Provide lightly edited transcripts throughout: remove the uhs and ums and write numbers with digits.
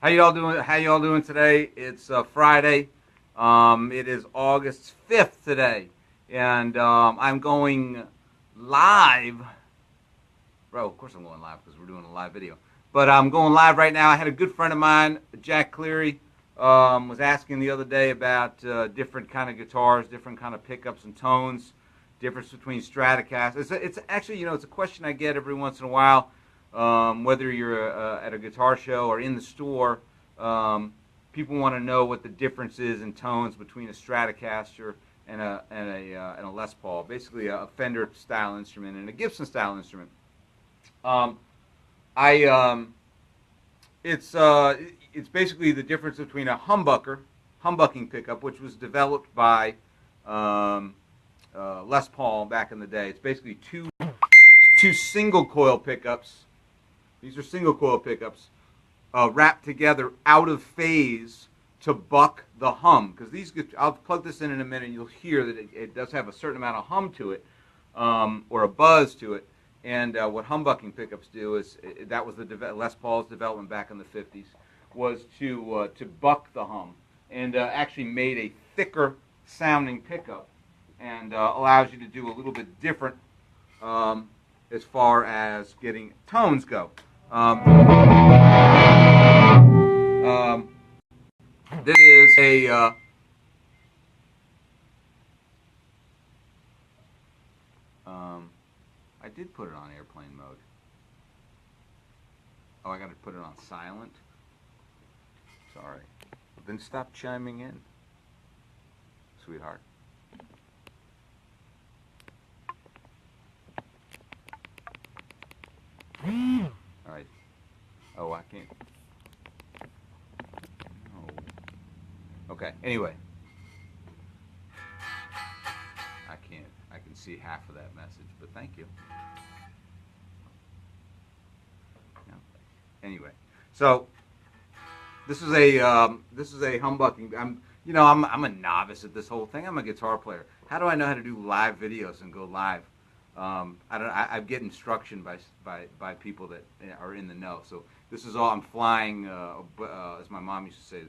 How y'all doing? How y'all doing today? It's Friday. It is August 5th today, and I'm going live. Bro, of course I'm going live because we're doing a live video. But I'm going live right now. I had a good friend of mine, Jack Cleary, was asking the other day about different kind of guitars, different kind of pickups and tones, difference between Stratocaster. It's actually, it's a question I get every once in a while. Whether you're at a guitar show or in the store, people want to know what the difference is in tones between a Stratocaster and a Les Paul, basically a Fender style instrument and a Gibson style instrument. It's basically the difference between a humbucking pickup, which was developed by Les Paul back in the day. It's basically two single coil pickups. These are single coil pickups wrapped together out of phase to buck the hum. Because I'll plug this in a minute, and you'll hear that it does have a certain amount of hum to it, or a buzz to it. And what humbucking pickups do is that was the Les Paul's development back in the 50s, was to buck the hum, and actually made a thicker sounding pickup, and allows you to do a little bit different as far as getting tones go. This is a I did put it on airplane mode. Oh, I got to put it on silent. Sorry. Then stop chiming in, sweetheart. All right. Oh, I can't. No. Okay. Anyway, I can't. I can see half of that message, but thank you. Yeah. Anyway, so this is a humbucking. I'm a novice at this whole thing. I'm a guitar player. How do I know how to do live videos and go live? I get instruction by people that are in the know. So this is all I'm flying, as my mom used to say,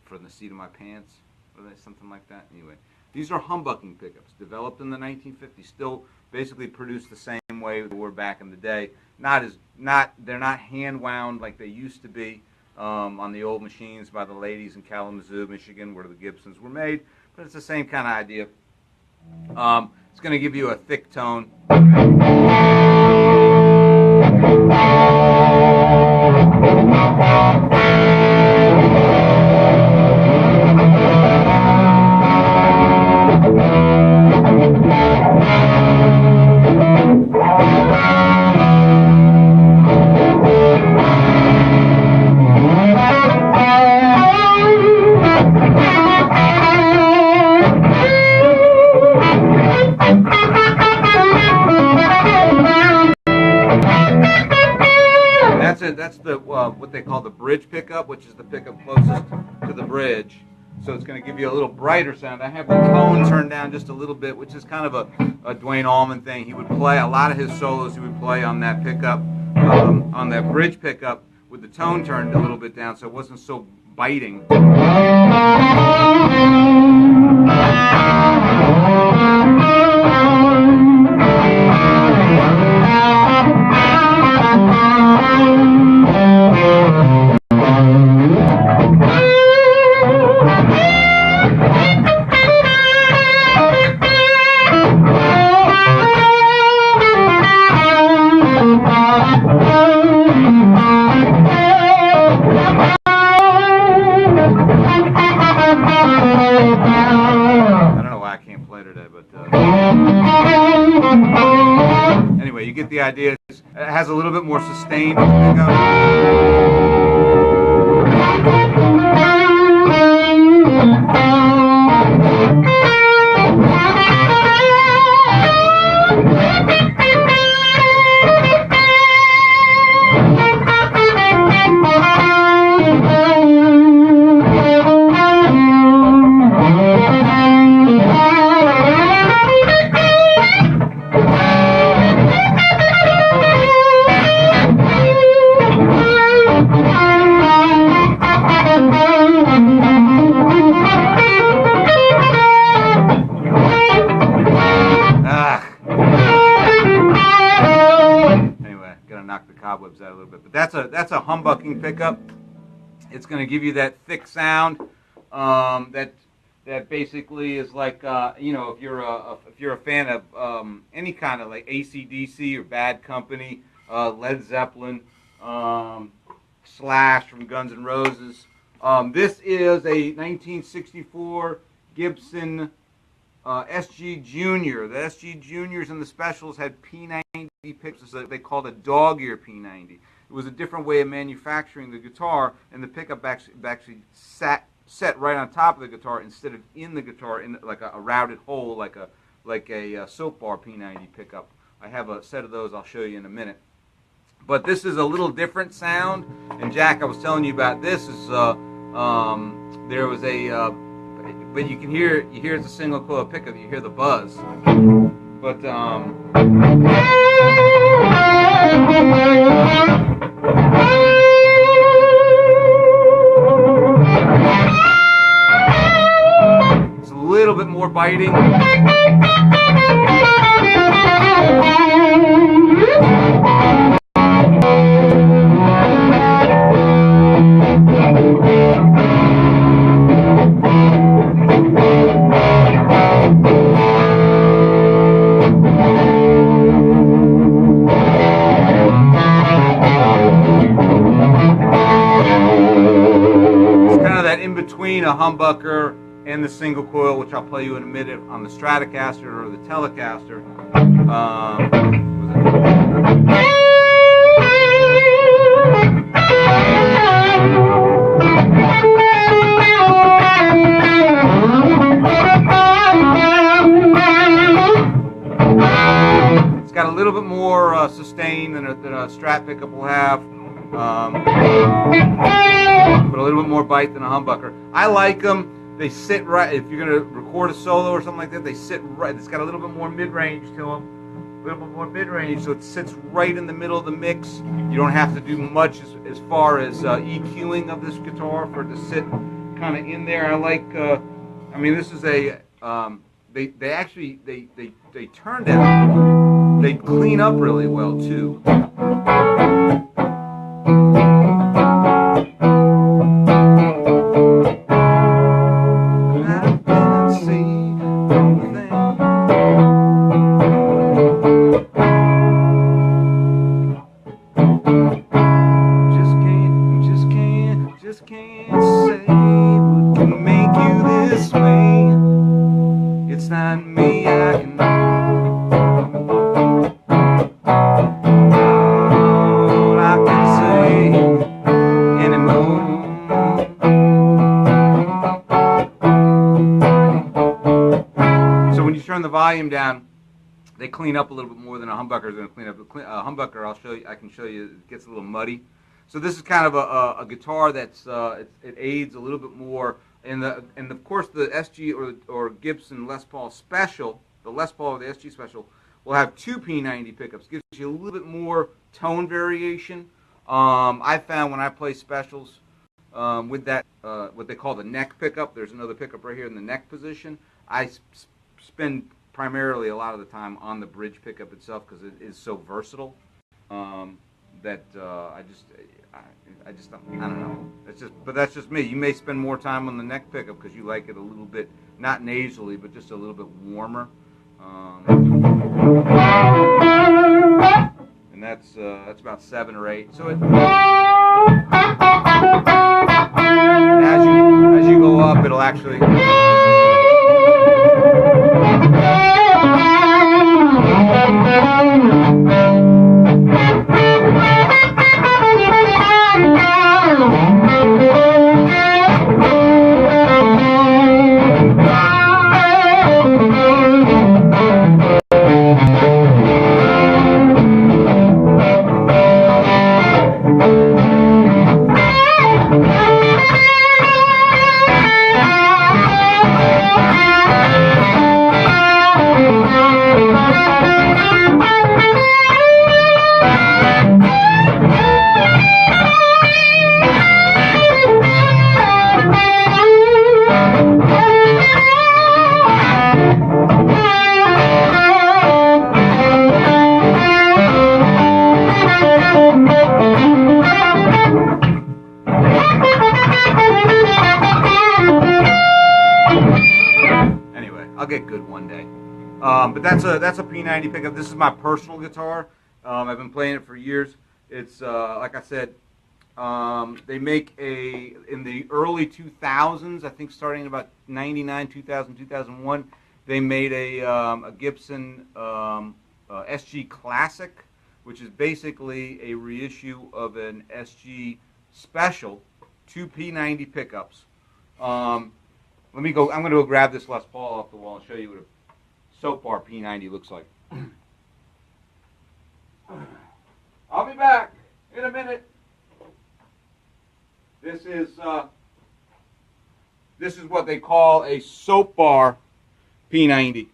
from the seat of my pants, or something like that. Anyway, these are humbucking pickups, developed in the 1950s. Still basically produced the same way they were back in the day. They're not hand wound like they used to be on the old machines by the ladies in Kalamazoo, Michigan, where the Gibsons were made. But it's the same kind of idea. It's going to give you a thick tone. That's the what they call the bridge pickup, which is the pickup closest to the bridge. So it's going to give you a little brighter sound. I have the tone turned down just a little bit, which is kind of a Dwayne Allman thing. He would play a lot of his solos. He would play on that pickup, on that bridge pickup, with the tone turned a little bit down, so it wasn't so biting. Anyway, you get the idea. It has a little bit more sustained pickup. a humbucking pickup. It's going to give you that thick sound that basically is like you know, if you're a fan of any kind of like AC/DC or Bad Company, Led Zeppelin, Slash from Guns N' Roses. This is a 1964 Gibson SG Junior. The SG Juniors and the Specials had P-90 pickups. They called a dog ear P-90. It was a different way of manufacturing the guitar, and the pickup actually set right on top of the guitar instead of in the guitar in like a routed hole, like a soap bar P-90 pickup. I have a set of those I'll show you in a minute. But this is a little different sound, and Jack, I was telling you about this. Is there was a, but you hear it's a single coil pickup. You hear the buzz, but it's a little bit more biting. Between a humbucker and the single coil, which I'll play you in a minute on the Stratocaster or the Telecaster. It's got a little bit more sustain than a Strat pickup will have. But a little bit more bite than a humbucker. I like them. They sit right. If you're going to record a solo or something like that, they sit right. It's got a little bit more mid-range to them. A little bit more mid-range, so it sits right in the middle of the mix. You don't have to do much as far as EQing of this guitar for it to sit kind of in there. I like. I mean, this is a. They actually turned out. They clean up really well too. The volume down, they clean up a little bit more than a humbucker is going to clean up. A humbucker, I can show you, it gets a little muddy. So this is kind of a guitar that's it aids a little bit more. And of course the SG or Gibson Les Paul Special, the Les Paul or the SG Special will have two P-90 pickups. Gives you a little bit more tone variation. I found when I play specials with that what they call the neck pickup. There's another pickup right here in the neck position. I spend primarily a lot of the time on the bridge pickup itself because it is so versatile that I don't know. But that's just me. You may spend more time on the neck pickup because you like it a little bit, not nasally, but just a little bit warmer. And that's about 7 or 8. So it, as you go up, it'll actually. But that's a P-90 pickup. This is my personal guitar. I've been playing it for years. It's like I said, they make in the early 2000s, I think starting in about 99, 2000, 2001, they made a Gibson SG Classic, which is basically a reissue of an SG Special, 2 P-90 pickups. Let me go. I'm going to go grab this Les Paul off the wall and show you what a soap bar P-90 looks like. I'll be back in a minute. This is what they call a soap bar P-90.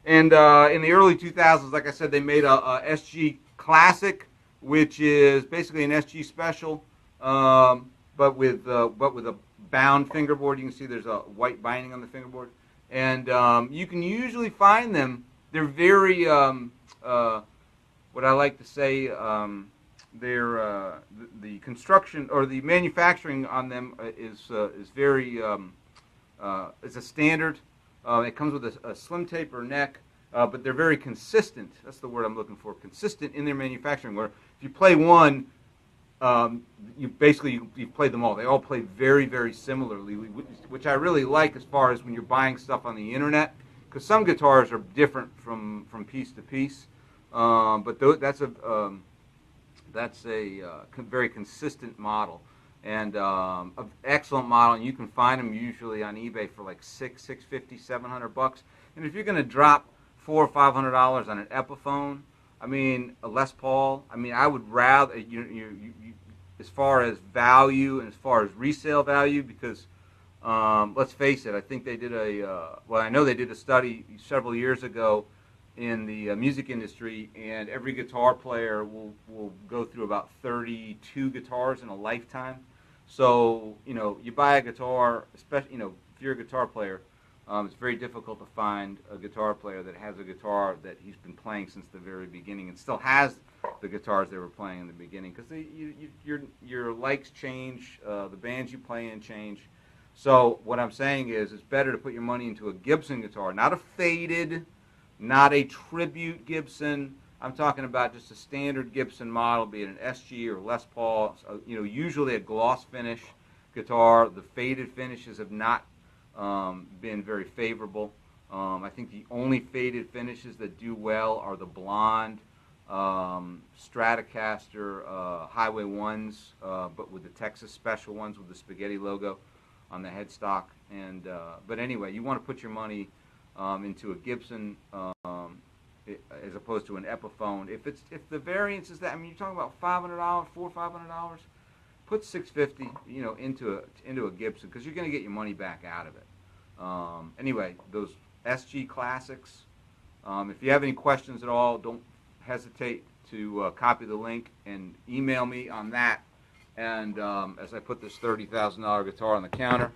And in the early 2000s, like I said, they made a SG Classic, which is basically an SG Special, but with a bound fingerboard. You can see there's a white binding on the fingerboard, and you can usually find them. They're very what I like to say. They're the construction or the manufacturing on them is very it's a standard. It comes with a slim taper neck, but they're very consistent. That's the word I'm looking for. Consistent in their manufacturing. Where if you play one, you played them all. They all play very, very similarly, which I really like as far as when you're buying stuff on the internet, because some guitars are different from piece to piece. But that's a very consistent model, and an excellent model. And you can find them usually on eBay for like $650, $700. And if you're going to drop $400 or $500 on an Epiphone, I mean, a Les Paul, I mean, I would rather, you as far as value and as far as resale value, because let's face it, I think they did I know they did a study several years ago in the music industry, and every guitar player will go through about 32 guitars in a lifetime. So, you buy a guitar, especially, if you're a guitar player, it's very difficult to find a guitar player that has a guitar that he's been playing since the very beginning and still has the guitars they were playing in the beginning, because your likes change, the bands you play in change. So what I'm saying is it's better to put your money into a Gibson guitar, not a faded, not a tribute Gibson. I'm talking about just a standard Gibson model, be it an SG or Les Paul, usually a gloss finish guitar. The faded finishes have not been very favorable. I think the only faded finishes that do well are the blonde Stratocaster Highway 1s, but with the Texas Special ones with the spaghetti logo on the headstock. And but anyway, you want to put your money into a Gibson as opposed to an Epiphone. If the variance is that, I mean, you're talking about $500, $500. Put $650, into a Gibson, because you're going to get your money back out of it. Anyway, those SG Classics. If you have any questions at all, don't hesitate to copy the link and email me on that. And as I put this $30,000 guitar on the counter,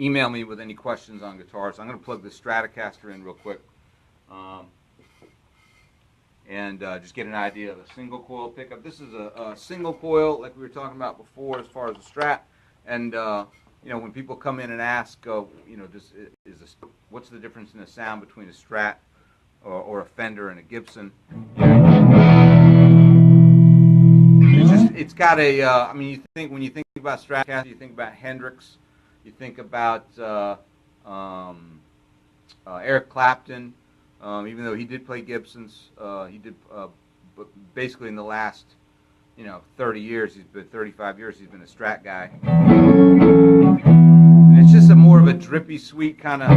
email me with any questions on guitars. I'm going to plug the Stratocaster in real quick. And just get an idea of a single coil pickup. This is a single coil, like we were talking about before, as far as the Strat. And when people come in and ask, what's the difference in the sound between a Strat or a Fender and a Gibson? It's got a. I mean, when you think about Stratocaster, you think about Hendrix, you think about Eric Clapton. Even though he did play Gibsons, he did, but basically in the last, 30 years, 35 years, he's been a Strat guy. And it's just more of a drippy, sweet kind of.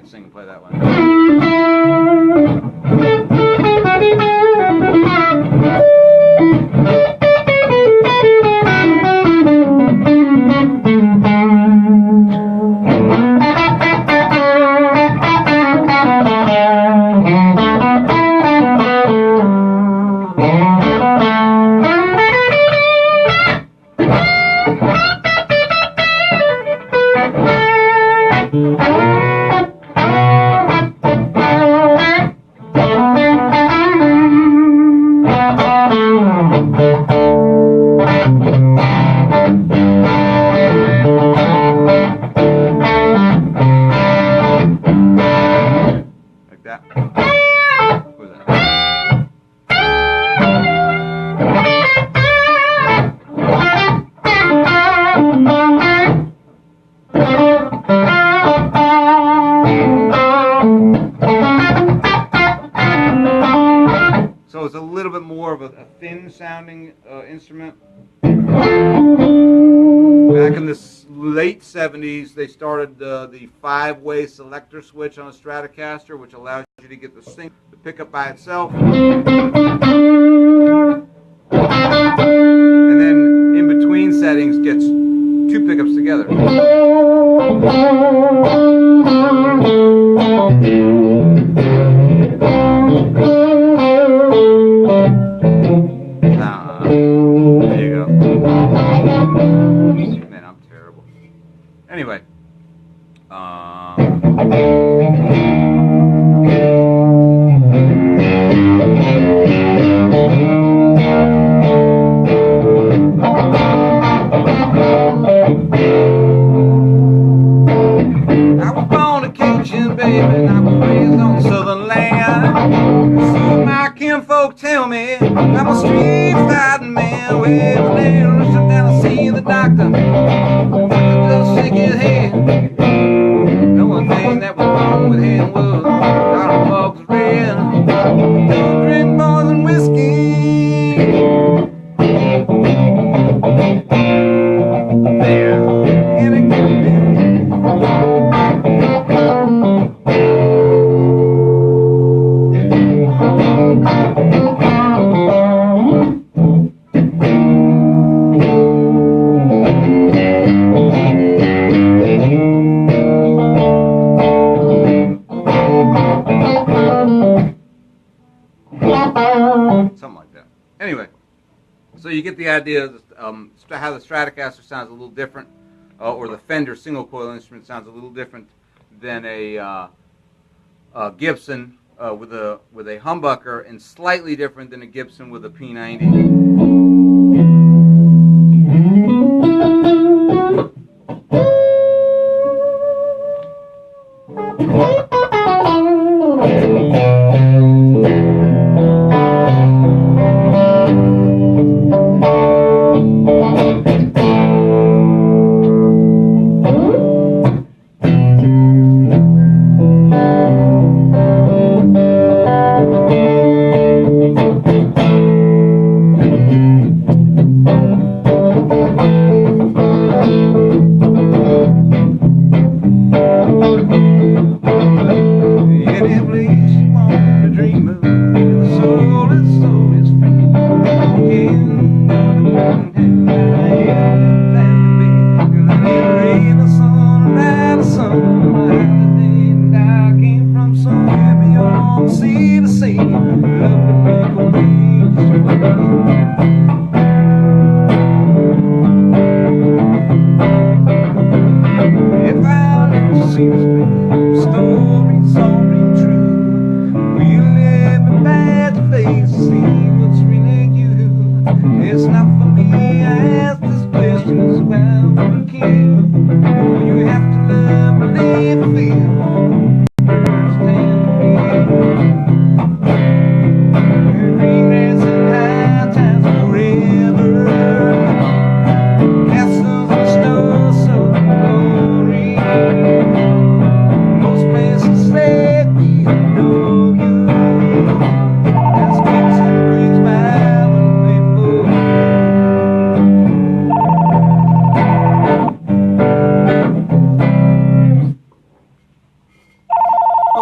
Sing and play that one. that? What was that? So it's a little bit more of a thin sounding instrument. Back in the late 70s, they started the 5-way selector switch on a Stratocaster, which allows you to get the pickup by itself. And then in between settings gets 2 pickups together. There you go. Man, I'm terrible. Anyway. I was born a Cajun, baby, and I was raised on southern land. So my kinfolk tell me I'm a street-fighting man. Well, they rushed down to see the doctor. Doctor just shake his head. The one thing that was wrong with him was Dr. Bugs red. Don't drink more than whiskey. There, and it could be. Something like that. Anyway, so you get the idea of how the Stratocaster sounds a little different, or the Fender single coil instrument sounds a little different than a Gibson with a humbucker, and slightly different than a Gibson with a P-90.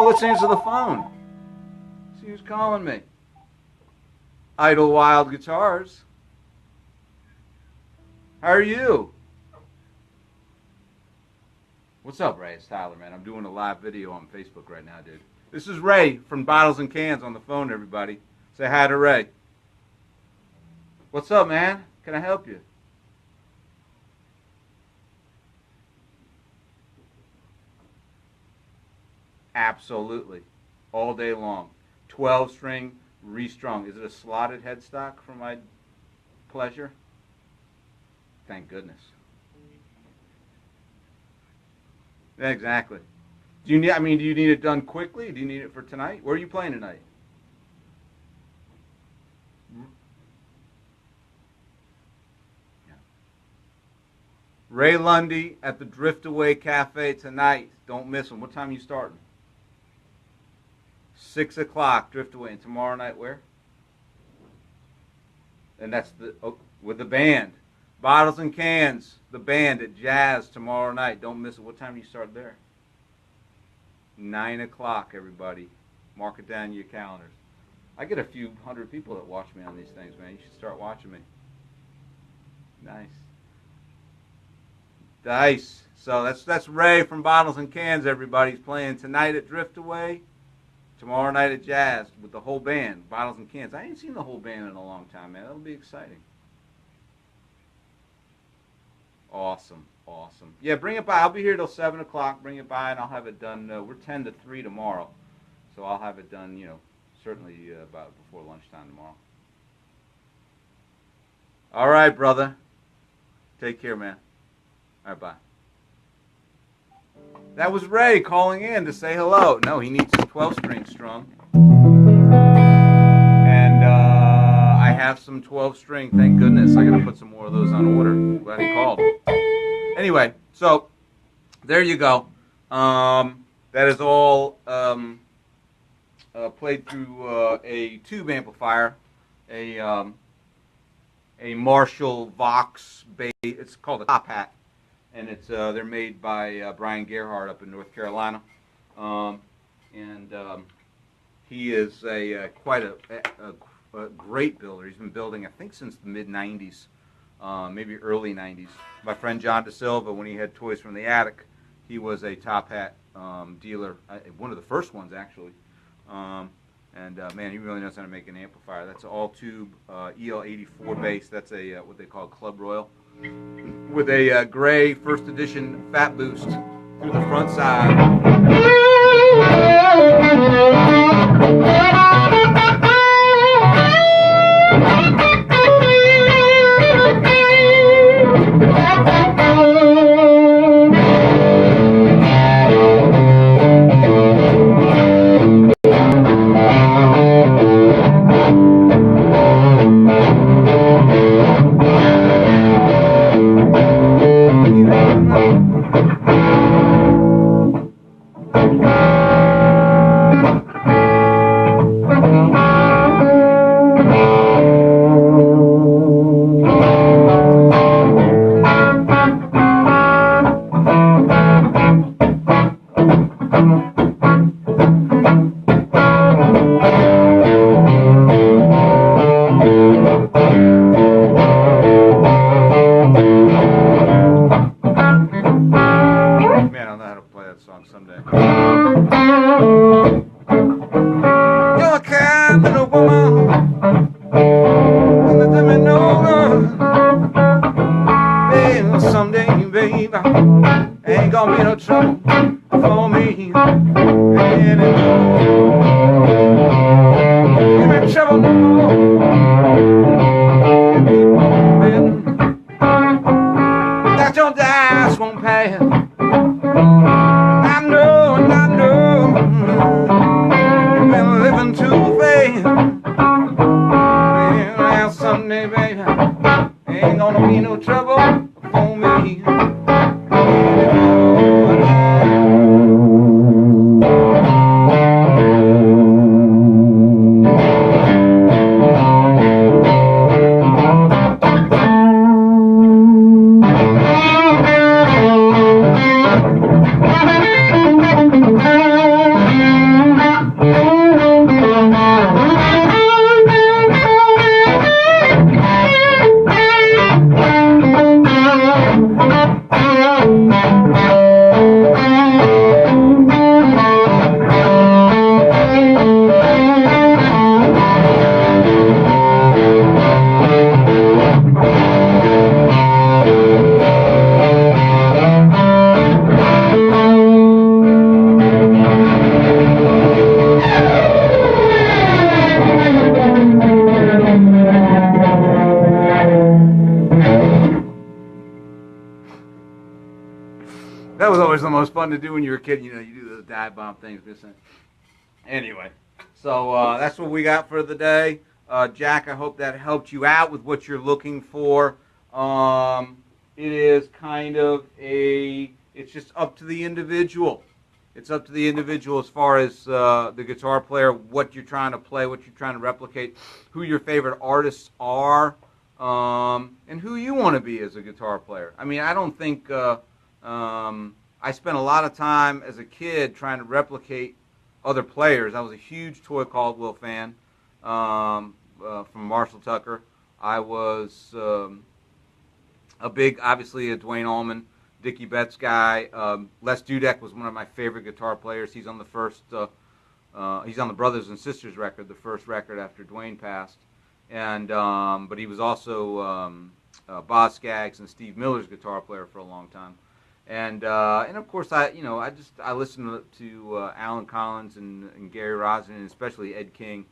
Let's answer the phone. See who's calling me. Idlewild Guitars. How are you? What's up, Ray? It's Tyler, man. I'm doing a live video on Facebook right now, dude. This is Ray from Bottles and Cans on the phone, everybody. Say hi to Ray. What's up, man? Can I help you? Absolutely. All day long. 12-string, restrung. Is it a slotted headstock for my pleasure? Thank goodness. Exactly. Do you need? I mean, do you need it done quickly? Do you need it for tonight? Where are you playing tonight? Ray Lundy at the Driftaway Cafe tonight. Don't miss him. What time are you starting? 6 o'clock, Driftaway. And tomorrow night where? And that's with the band. Bottles and Cans, the band at Jazz tomorrow night. Don't miss it. What time do you start there? 9 o'clock, everybody. Mark it down in your calendars. I get a few hundred people that watch me on these things, man. You should start watching me. Nice. Dice. So that's Ray from Bottles and Cans, everybody. He's playing tonight at Driftaway, tomorrow night at Jazz with the whole band, Bottles and Cans. I ain't seen the whole band in a long time, man. That'll be exciting. Awesome, awesome. Yeah, bring it by. I'll be here till 7 o'clock. Bring it by, and I'll have it done. We're 10 to 3 tomorrow, so I'll have it done, certainly about before lunchtime tomorrow. All right, brother. Take care, man. All right, bye. That was Ray calling in to say hello. No, he needs some 12-string strung. And I have some 12-string, thank goodness. I got to put some more of those on order. Glad he called. Anyway, so there you go. That is all played through a tube amplifier, a Marshall Vox bass. It's called a Top Hat. And they're made by Brian Gerhardt up in North Carolina, and he is quite a great builder. He's been building, I think, since the mid '90s, maybe early '90s. My friend John DeSilva, when he had Toys from the Attic, he was a Top Hat dealer, one of the first ones actually. Man, he really knows how to make an amplifier. That's all tube EL84 bass. That's what they call Club Royal, with a gray first edition fat boost through the front side. Ain't gonna be no trouble for me anymore. Give me trouble no more. Keep on betting that your dice won't pass. I know, and I know you've been living too fast. Well, someday, baby, ain't gonna be no trouble for me. That was always the most fun to do when you were a kid. You know, you do the dive bomb things. Anyway, so that's what we got for the day. Jack, I hope that helped you out with what you're looking for. It is kind of it's just up to the individual. It's up to the individual as far as the guitar player, what you're trying to play, what you're trying to replicate, who your favorite artists are, and who you want to be as a guitar player. I mean, I don't think I spent a lot of time as a kid trying to replicate other players. I was a huge Toy Caldwell fan from Marshall Tucker. I was obviously a Dwayne Allman, Dickie Betts guy. Les Dudek was one of my favorite guitar players. He's on the first, he's on the Brothers and Sisters record, the first record after Dwayne passed. And but he was also Boz Scaggs and Steve Miller's guitar player for a long time. And of course I listened to Alan Collins and Gary Rosen, and especially Ed King.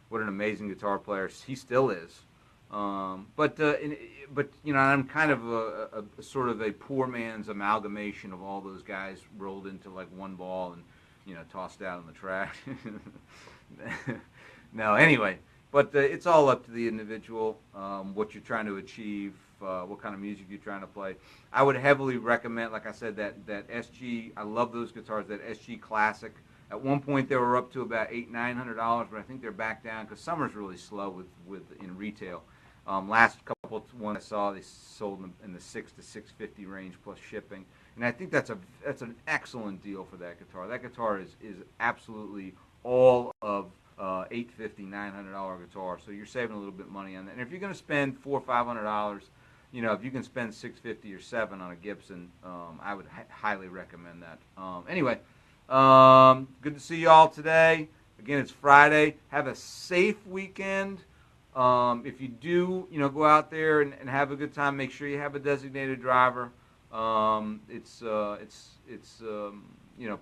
What an amazing guitar player he still is. But I'm kind of a sort of a poor man's amalgamation of all those guys rolled into like one ball and tossed out in the trash. No, anyway, but it's all up to the individual, what you're trying to achieve, what kind of music you're trying to play. I would heavily recommend, like I said, that SG. I love those guitars. That SG Classic. At one point, they were up to about $800-900, but I think they're back down because summer's really slow in retail. Last couple of ones I saw, they sold in the $600 to $650 range plus shipping, and I think that's an excellent deal for that guitar. That guitar is absolutely all of $850-900 guitar, so you're saving a little bit of money on that. And if you're going to spend $400 or $500, if you can spend $650 or $700 on a Gibson, I would highly recommend that. Anyway. Good to see you all today. Again, it's Friday. Have a safe weekend. If you do, go out there and have a good time. Make sure you have a designated driver. It's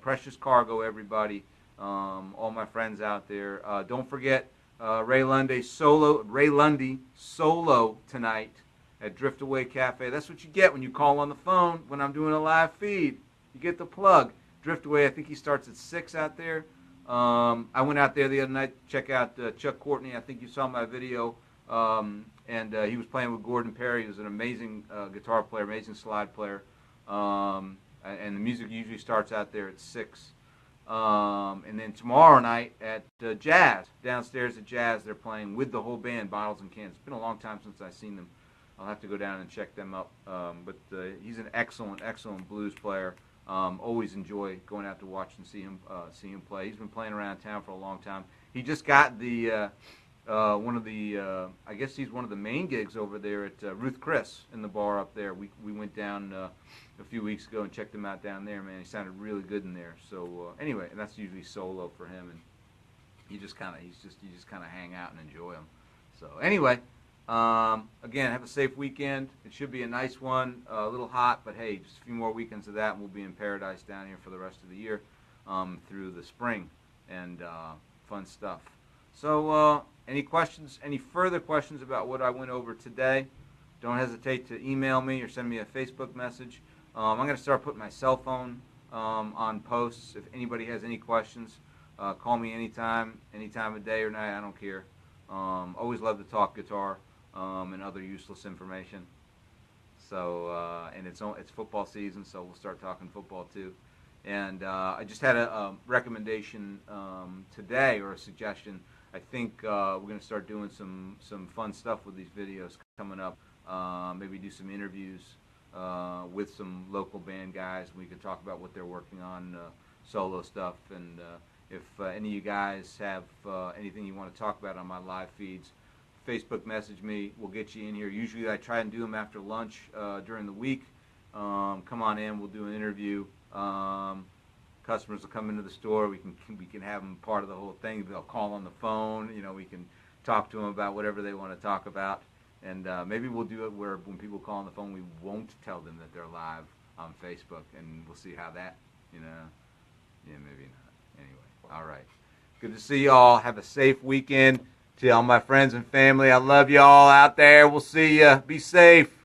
precious cargo, everybody. All my friends out there. Don't forget Ray Lundy solo tonight at Driftaway Cafe. That's what you get when you call on the phone when I'm doing a live feed. You get the plug. Driftaway, I think he starts at 6 out there. I went out there the other night to check out Chuck Courtney. I think you saw my video. And he was playing with Gordon Perry, who's an amazing guitar player, amazing slide player. And the music usually starts out there at 6. And then tomorrow night at Jazz, downstairs at Jazz, they're playing with the whole band, Bottles and Cans. It's been a long time since I've seen them. I'll have to go down and check them up. But he's an excellent, excellent blues player. Always enjoy going out to watch and see him play. He's been playing around town for a long time. He just got the I guess he's one of the main gigs over there at Ruth Chris in the bar up there. We went down a few weeks ago and checked him out down there. Man, he sounded really good in there. So anyway, and that's usually solo for him, and you just kind of hang out and enjoy him. So anyway. Again, have a safe weekend. It should be a nice one, a little hot, but hey, just a few more weekends of that, and we'll be in paradise down here for the rest of the year through the spring, and fun stuff. So any questions, any further questions about what I went over today, don't hesitate to email me or send me a Facebook message. I'm going to start putting my cell phone on posts. If anybody has any questions, call me anytime of day or night. I don't care. Always love to talk guitar. And other useless information. So, and it's football season, so we'll start talking football too. And I just had a recommendation today, or a suggestion. I think we're going to start doing some fun stuff with these videos coming up. Maybe do some interviews with some local band guys. We can talk about what they're working on, solo stuff. And if any of you guys have anything you want to talk about on my live feeds, Facebook message me. We'll get you in here. Usually I try and do them after lunch during the week. Come on in. We'll do an interview. Customers will come into the store. We can have them part of the whole thing. They'll call on the phone. We can talk to them about whatever they want to talk about. And maybe we'll do it where when people call on the phone, we won't tell them that they're live on Facebook, and we'll see how that, yeah, maybe not. Anyway, all right. Good to see you all. Have a safe weekend. To all my friends and family, I love you all out there. We'll see you. Be safe.